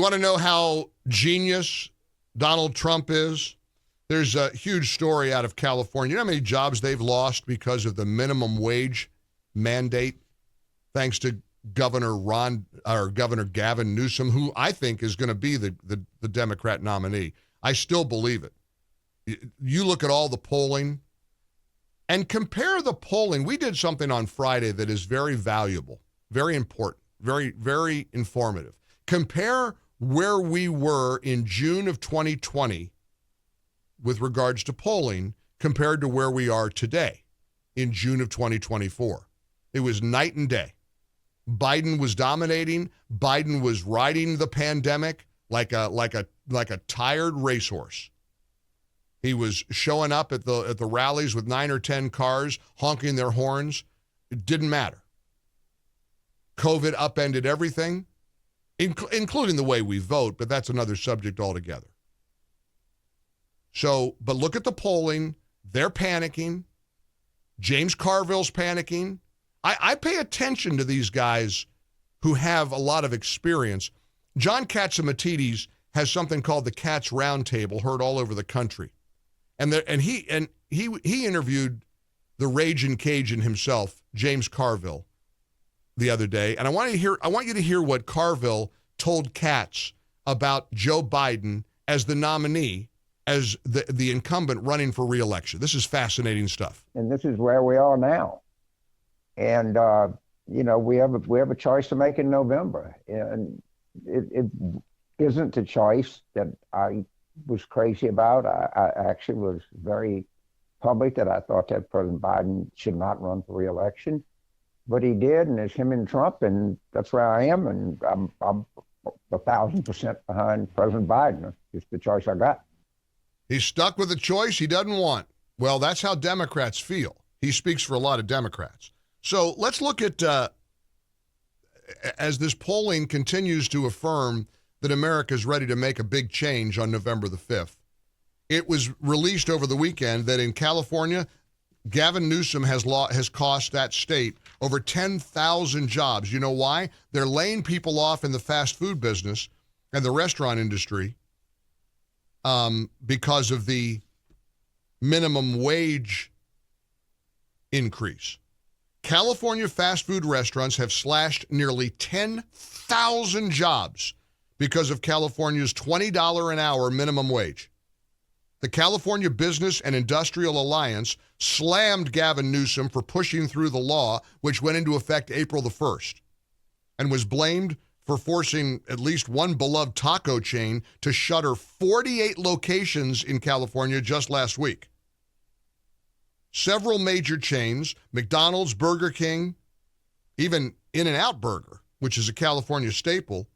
You want to know how genius Donald Trump is? There's a huge story out of California. You know how many jobs they've lost because of the minimum wage mandate, thanks to Governor Gavin Newsom, who I think is going to be the Democrat nominee. I still believe it. You look at all the polling and compare the polling. We did something on Friday that is very valuable, very important, very, very informative. Compare where we were in June of 2020 with regards to polling compared to where we are today in June of 2024. It was night and day. Biden was dominating. Biden was riding the pandemic like a tired racehorse. He was showing up at the rallies with 9 or 10 cars, honking their horns. It didn't matter. COVID upended everything, including the way we vote, but that's another subject altogether. So, but look at the polling. They're panicking. James Carville's panicking. I pay attention to these guys who have a lot of experience. John Catsimatidis has something called the Cats Roundtable, heard all over the country. And he interviewed the Ragin' Cajun himself, James Carville, the other day. And I want you to hear what Carville told Katz about Joe Biden as the nominee, as the incumbent running for re-election. This is fascinating stuff. And this is where we are now. And we have a choice to make in November, and it isn't a choice that I was crazy about. I actually was very public that I thought that President Biden should not run for re-election, but he did, and it's him and Trump, and that's where I am, and I'm 1,000% behind President Biden. It's the choice I got. He's stuck with a choice he doesn't want. Well, that's how Democrats feel. He speaks for a lot of Democrats. So let's look at, as this polling continues to affirm that America is ready to make a big change on November the 5th. It was released over the weekend that in California, Gavin Newsom has cost that state over 10,000 jobs. You know why? They're laying people off in the fast food business and the restaurant industry because of the minimum wage increase. California fast food restaurants have slashed nearly 10,000 jobs because of California's $20 an hour minimum wage. The California Business and Industrial Alliance slammed Gavin Newsom for pushing through the law, which went into effect April the 1st, and was blamed for forcing at least one beloved taco chain to shutter 48 locations in California just last week. Several major chains, McDonald's, Burger King, even In-N-Out Burger, which is a California staple,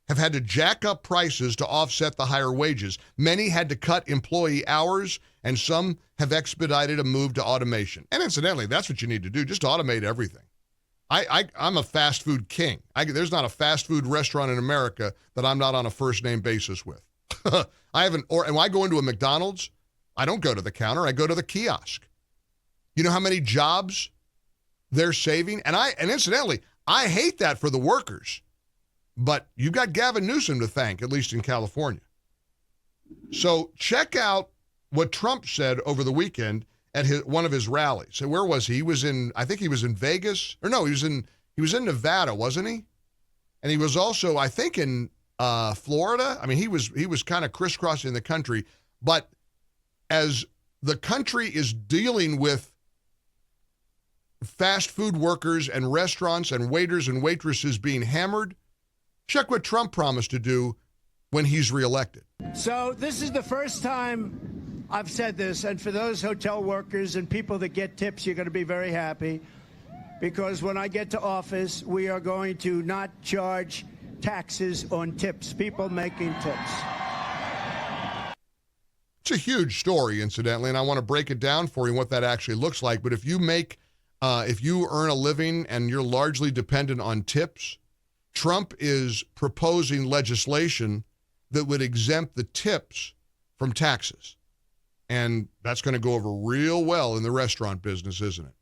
have had to jack up prices to offset the higher wages. Many had to cut employee hours, and some have expedited a move to automation. And incidentally, that's what you need to do, just automate everything. I'm a fast food king. There's not a fast food restaurant in America that I'm not on a first-name basis with. And when I go into a McDonald's, I don't go to the counter, I go to the kiosk. You know how many jobs they're saving? And incidentally, I hate that for the workers. But you've got Gavin Newsom to thank, at least in California. So check out what Trump said over the weekend at one of his rallies. So where was he? I think he was in Vegas. Or no, he was in Nevada, wasn't he? And he was also, I think, in Florida. I mean, he was kind of crisscrossing the country. But as the country is dealing with fast food workers and restaurants and waiters and waitresses being hammered, check what Trump promised to do when he's reelected. So this is the first time I've said this, and for those hotel workers and people that get tips, you're going to be very happy, because when I get to office, we are going to not charge taxes on tips, people making tips. It's a huge story, incidentally, and I want to break it down for you what that actually looks like. But if you earn a living and you're largely dependent on tips, Trump is proposing legislation that would exempt the tips from taxes. And that's going to go over real well in the restaurant business, isn't it?